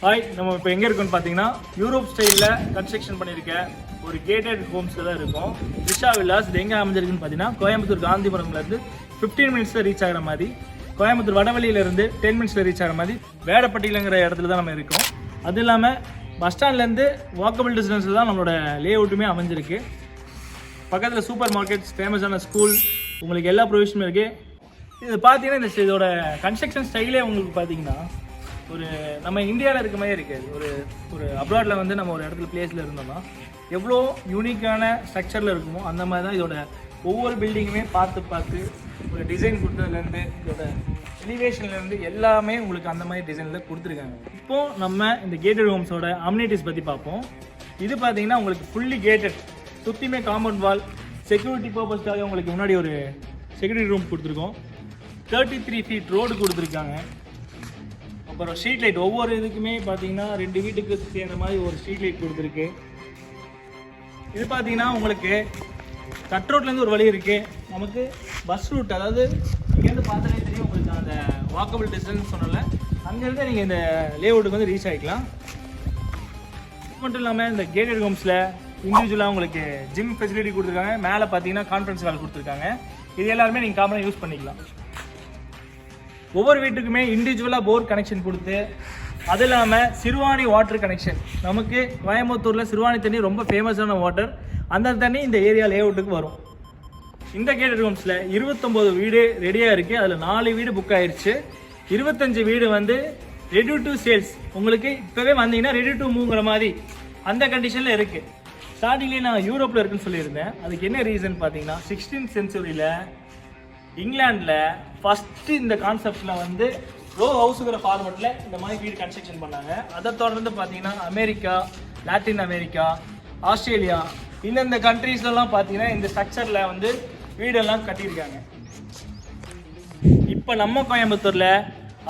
Hi, நம்ம இப்போ எங்கே இருக்கோம்னு பார்த்தீங்கன்னா யூரோப் ஸ்டைலில் கன்ஸ்ட்ரக்ஷன் பண்ணியிருக்க ஒரு கேட்டட் ஹோம்ஸில் தான் இருக்கும். ரிஷா வில்லாஸ். இது எங்கே அமைஞ்சிருக்குன்னு பார்த்தீங்கன்னா கோயம்புத்தூர் காந்திபுரம்லேருந்து 15 மினிட்ஸில் ரீச் ஆகிற மாதிரி, கோயம்புத்தூர் வடவழியிலேருந்து 10 மினிட்ஸில் ரீச் ஆகிற மாதிரி வேடப்பட்டியிலங்கிற இடத்துல தான் நம்ம இருக்கோம். அது இல்லாமல் பஸ் ஸ்டாண்ட்லேருந்து வாக்கபிள் டிஸ்டன்ஸில் தான் நம்மளோட லே அவுட்டுமே அமைஞ்சிருக்கு. பக்கத்தில் சூப்பர் மார்க்கெட்ஸ், ஃபேமஸான ஸ்கூல், உங்களுக்கு எல்லா ப்ரொவிஷனும் இருக்குது. இது பார்த்தீங்கன்னா இதோட கன்ஸ்ட்ரக்ஷன் ஸ்டைலே உங்களுக்கு பார்த்தீங்கன்னா ஒரு நம்ம இந்தியாவில் இருக்க மாதிரி இருக்காது. ஒரு அப்ராடில் வந்து நம்ம ஒரு இடத்துல பிளேஸில் இருந்தோம்னா எவ்வளோ யூனிக்கான ஸ்ட்ரக்சரில் இருக்குமோ அந்த மாதிரி தான் இதோட ஒவ்வொரு பில்டிங்குமே பார்த்து ஒரு டிசைன் கொடுத்ததுலேருந்து இதோட எலிவேஷன்லேருந்து எல்லாமே உங்களுக்கு அந்த மாதிரி டிசைனில் கொடுத்துருக்காங்க. இப்போது நம்ம இந்த கேட்டட் ஹோம்ஸோட அம்யூனிட்டிஸ் பற்றி பார்ப்போம். இது பார்த்தீங்கன்னா உங்களுக்கு ஃபுல்லி கேட்டட், சுற்றியுமே காம்பவுண்ட் வால், செக்யூரிட்டி பர்பஸ்க்காக உங்களுக்கு முன்னாடி ஒரு செக்யூரிட்டி ரூம் கொடுத்துருக்கோம். 33 ஃபீட் ரோடு கொடுத்துருக்காங்க. அப்புறம் ஸ்ட்ரீட் லைட் ஒவ்வொரு இதுக்குமே பார்த்தீங்கன்னா 2 வீட்டுக்கு சேர்ந்த மாதிரி ஒரு ஸ்ட்ரீட் லைட் கொடுத்துருக்கு. இது பார்த்தீங்கன்னா உங்களுக்கு கட் ரோட்லேருந்து ஒரு வழி இருக்குது. நமக்கு பஸ் ரூட், அதாவது இங்கேருந்து பார்த்தாலே தெரியும் உங்களுக்கு அந்த வாக்கபிள் டிஸ்டன்ஸ் சொன்னல, அங்கேருந்து நீங்கள் இந்த லேஅவுட்டுக்கு வந்து ரீச் ஆகிக்கலாம். இது மட்டும் இல்லாமல் இந்த கேட்டட் ஹோம்ஸில் இண்டிவிஜுவலாக உங்களுக்கு ஜிம் ஃபெசிலிட்டி கொடுத்துருக்காங்க. மேலே பார்த்தீங்கன்னா கான்ஃபரன்ஸ் ஹால் கொடுத்துருக்காங்க. இது எல்லாருமே நீங்கள் காமனாக யூஸ் பண்ணிக்கலாம். ஒவ்வொரு வீட்டுக்குமே இண்டிவிஜுவலாக போர் கனெக்ஷன் கொடுத்து, அது இல்லாமல் சிறுவாணி வாட்டர் கனெக்ஷன். நமக்கு கோயம்புத்தூரில் சிறுவாணி தண்ணி ரொம்ப ஃபேமஸான வாட்டர். அந்த தண்ணி இந்த ஏரியா லேஅவுட்டுக்கு வரும். இந்த கேட்டட் ஹோம்ஸில் 29 வீடு ரெடியாக இருக்குது. அதில் 4 வீடு புக் ஆயிடுச்சு. 25 வீடு வந்து ரெடி டு சேல்ஸ். உங்களுக்கு இப்போவே வந்தீங்கன்னா ரெடி டு மூவ்ங்கிற மாதிரி அந்த கண்டிஷனில் இருக்குது. ஸ்டார்டிங்லேயே நான் யூரோப்பில் இருக்குன்னு சொல்லியிருந்தேன். அதுக்கு என்ன ரீசன் பார்த்தீங்கன்னா 16th சென்ச்சுரியில் இங்கிலாண்டில் ஃபஸ்ட்டு இந்த கான்செப்டில் வந்து ரோ ஹவுஸுங்கிற ஃபார்மெட்டில் இந்த மாதிரி வீடு கன்ஸ்ட்ரக்ஷன் பண்ணாங்க. அதை தொடர்ந்து பார்த்தீங்கன்னா அமெரிக்கா, லாட்டின் அமெரிக்கா, ஆஸ்திரேலியா, இந்தந்த கண்ட்ரீஸ்லாம் பார்த்தீங்கன்னா இந்த ஸ்ட்ரக்சரில் வந்து வீடெல்லாம் கட்டியிருக்காங்க. இப்போ நம்ம கோயம்புத்தூரில்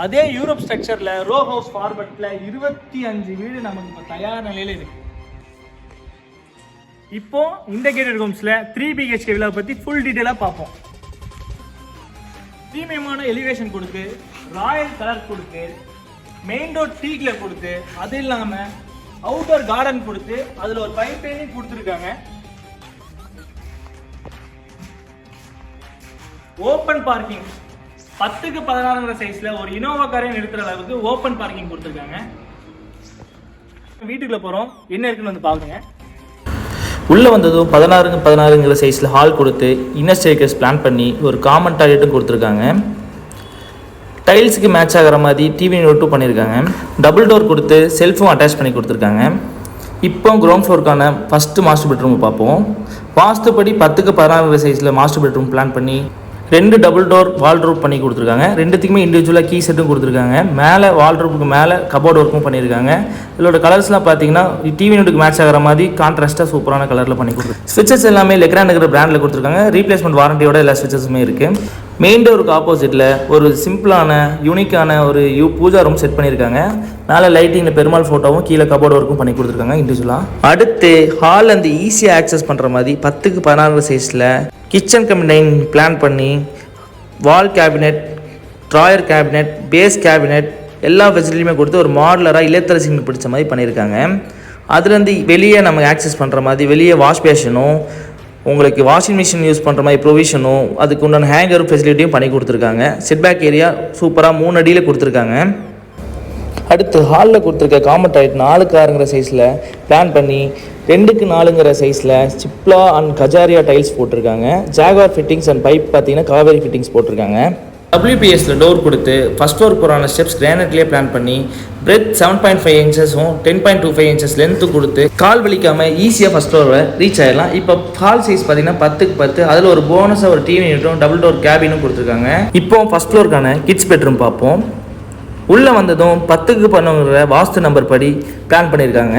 அதே யூரோப் ஸ்ட்ரக்சரில் ரோ ஹவுஸ் ஃபார்மெட்டில் 25 வீடு நமக்கு இப்போ தயார் நிலையில் இருக்குது. இப்போ இந்த கேட்டட் ஹோம்ஸில் 3 BHK விழா பற்றி ஃபுல் டீட்டெயிலாக பார்ப்போம். ப்ரீமியமான எலிவேஷன் கொடுத்து, ராயல் கலர் கொடுத்து, மெயின் டோர் டீக்ல கொடுத்து, அது இல்லாமல் அவுட்டோர் கார்டன் கொடுத்து, அதில் ஒரு பைப் லைனிங் கொடுத்துருக்காங்க. ஓப்பன் பார்க்கிங் 10க்கு 16 சைஸில் ஒரு இனோவா காரை நிறுத்துற அளவுக்கு ஓப்பன் பார்க்கிங் கொடுத்துருக்காங்க. வீட்டுக்குள்ள போகிறோம், என்ன இருக்குன்னு வந்து பாருங்க. உள்ளே வந்ததும் 16க்கு 16 சைஸில் ஹால் கொடுத்து, இன்னர் ஸ்டேர்கேஸ் பிளான் பண்ணி ஒரு காமன் டாய்லெட்டும் கொடுத்துருக்காங்க. டைல்ஸுக்கு மேட்ச் ஆகிற மாதிரி டிவி யூனிட்டும் பண்ணியிருக்காங்க. டபுள் டோர் கொடுத்து செல்ஃபும் அட்டாச் பண்ணி கொடுத்துருக்காங்க. இப்போ கிரவுண்ட் ஃப்ளோருக்கான ஃபஸ்ட்டு மாஸ்டர் பெட்ரூம் பார்ப்போம். வாஸ்துப்படி 10க்கு 16 சைஸில் மாஸ்டர் பெட்ரூம் பிளான் பண்ணி 2 டபுள் டோர் வால்ட்ரூப் பண்ணி கொடுத்துருக்காங்க. 2த்துக்குமே இண்டிவிஜுவலாக கீ செட்டும் கொடுத்துருக்காங்க. மேலே வால்ட்ரூப்புக்கு மேலே கபோர்ட் ஒர்க்கும் பண்ணியிருக்காங்க. இதோட கலர்ஸ்லாம் பார்த்தீங்கன்னா டிவி யூனிட்டுக்கு மேட்ச் ஆகிற மாதிரி கான்ட்ராஸ்ட்டாக சூப்பரான கலரில் பண்ணி கொடுத்துருக்காங்க. ஸ்விட்சஸ் எல்லாமே லெக்ரான்ங்கிற பிராண்டில் கொடுத்துருக்காங்க. ரீப்ளேஸ்மெண்ட் வாரண்டியோட எல்லா ஸ்விட்சஸுமே இருக்குது. மெயின் டோருக்கு ஆப்போசிட்டில் ஒரு சிம்பிளான யூனிக்கான ஒரு பூஜா ரூம் செட் பண்ணியிருக்காங்க. மேலே லைட்டிங்கில் பெருமாள் ஃபோட்டோவும் கீழே கபோர்ட் ஒர்க்கும் பண்ணி கொடுத்துருக்காங்க இண்டிவிஜுவலாக. அடுத்து ஹால் அந்த ஈஸியாக ஆக்சஸ் பண்ணுற மாதிரி 10க்கு 16 சைஸில் கிச்சன் கம்பினைன் பிளான் பண்ணி wall cabinet, drawer cabinet, base cabinet எல்லா ஃபெசிலிட்டியுமே கொடுத்து ஒரு மாடலராக இல்லத்தரசிங்களுக்கு பிடிச்ச மாதிரி பண்ணியிருக்காங்க. அதுலேருந்து வெளியே நம்ம ஆக்சஸ் பண்ணுற மாதிரி வெளியே வாஷ் பேஷனும், உங்களுக்கு வாஷிங் மிஷின் யூஸ் பண்ணுற மாதிரி ப்ரொவிஷனும், அதுக்கு உண்டான ஹேங்கரும் ஃபெசிலிட்டியும் பண்ணி கொடுத்துருக்காங்க. செட்பேக் ஏரியா சூப்பராக 3 அடியில் கொடுத்துருக்காங்க. அடுத்து ஹாலில் கொடுத்துருக்க காமன் டாய்லெட் 4க்கு 6 சைஸில் பிளான் பண்ணி 2க்கு 4 சைஸில் சிப்லா அண்ட் கஜாரியா டைல்ஸ் போட்டிருக்காங்க. ஜாகுவார் ஃபிட்டிங்ஸ் அண்ட் பைப் பார்த்தீங்கன்னா காவேரி ஃபிட்டிங்ஸ் போட்டிருக்காங்க. WPSல டோர் கொடுத்து ஃபஸ்ட் ஃப்ளோர் போகிறான ஸ்டெப்ஸ் கிரானைட்லேயே பிளான் பண்ணி பிரெத் 7.5 இன்ச்சஸும் 10.25 இன்ச்சஸ் லென்த்து கொடுத்து கால் வலிக்காமல் ஈஸியாக ஃபஸ்ட் ஃப்ளோரை ரீச் ஆகிடலாம். இப்போ ஹால் சைஸ் பார்த்தீங்கன்னா 10க்கு 10, அதில் ஒரு போனஸாக ஒரு டிவி யூனிட்டும் டபுள் டோர் கேபினும் கொடுத்துருக்காங்க. இப்போ ஃபஸ்ட் ஃப்ளோருக்கான கிட்ஸ் பெட்ரூம் பார்ப்போம். உள்ளே வந்ததும் 10க்கு 11 வாஸ்து நம்பர் படி பிளான் பண்ணியிருக்காங்க.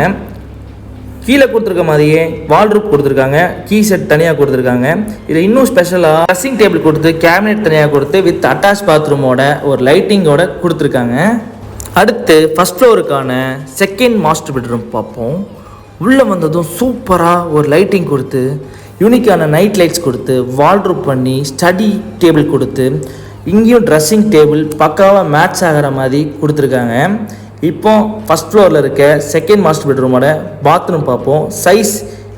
கீழே கொடுத்துருக்க மாதிரியே வால்ட்ரூப் கொடுத்துருக்காங்க. கீ செட் தனியாக கொடுத்துருக்காங்க. இதில் இன்னும் ஸ்பெஷலாக ட்ரெஸ்ஸிங் டேபிள் கொடுத்து கேபினெட் தனியாக கொடுத்து வித் அட்டாச் பாத்ரூமோட ஒரு லைட்டிங்கோட கொடுத்துருக்காங்க. அடுத்து ஃபஸ்ட் ஃப்ளோருக்கான செகண்ட் மாஸ்டர் பெட்ரூம் பார்ப்போம். உள்ளே வந்ததும் சூப்பராக ஒரு லைட்டிங் கொடுத்து யூனிக்கான நைட் லைட்ஸ் கொடுத்து வால்ட்ரூப் பண்ணி ஸ்டடி டேபிள் கொடுத்து இங்கேயும் ட்ரெஸ்ஸிங் டேபிள் பக்காவாக மேட்ச் ஆகிற மாதிரி கொடுத்துருக்காங்க. இப்போ ஃபஸ்ட் ஃப்ளோரில் இருக்க செகண்ட் மாஸ்டர் பெட்ரூமோட பாத்ரூம் பார்ப்போம். சைஸ்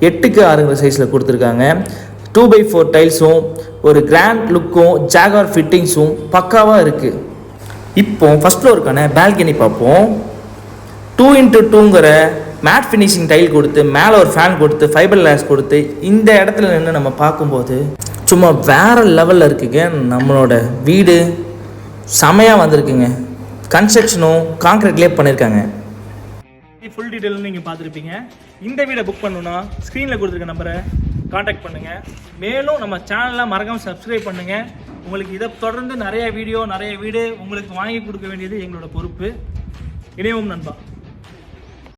8x6 சைஸில் கொடுத்துருக்காங்க. 2x4 டைல்ஸும் ஒரு கிராண்ட் லுக்கும் ஜாகார் ஃபிட்டிங்ஸும் பக்காவாக இருக்குது. இப்போ ஃபஸ்ட் ஃப்ளோருக்கான பால்கனி பார்ப்போம். 2x2ங்கிற மேட் ஃபினிஷிங் டைல் கொடுத்து மேலே ஒரு ஃபேன் கொடுத்து ஃபைபர் கிளாஸ் கொடுத்து இந்த இடத்துல நின்று நம்ம பார்க்கும்போது சும்மா வேறு லெவலில் இருக்குங்க. நம்மளோட வீடு செமையாக வந்திருக்குங்க. கன்ஸ்ட்ரக்ஷனும் கான்க்ரீட்லேயே பண்ணியிருக்காங்க. ஃபுல் டீட்டெயில் நீங்கள் பார்த்துருப்பீங்க. இந்த வீடை புக் பண்ணணுன்னா ஸ்க்ரீனில் கொடுத்துருக்க நம்பரை காண்டாக்ட் பண்ணுங்கள். மேலும் நம்ம சேனலில் மறக்காமல் சப்ஸ்கிரைப் பண்ணுங்கள். உங்களுக்கு இதை தொடர்ந்து நிறைய வீடியோ நிறைய வீடு உங்களுக்கு வாங்கி கொடுக்க வேண்டியது எங்களோட பொறுப்பு. இணையவும் நண்பா.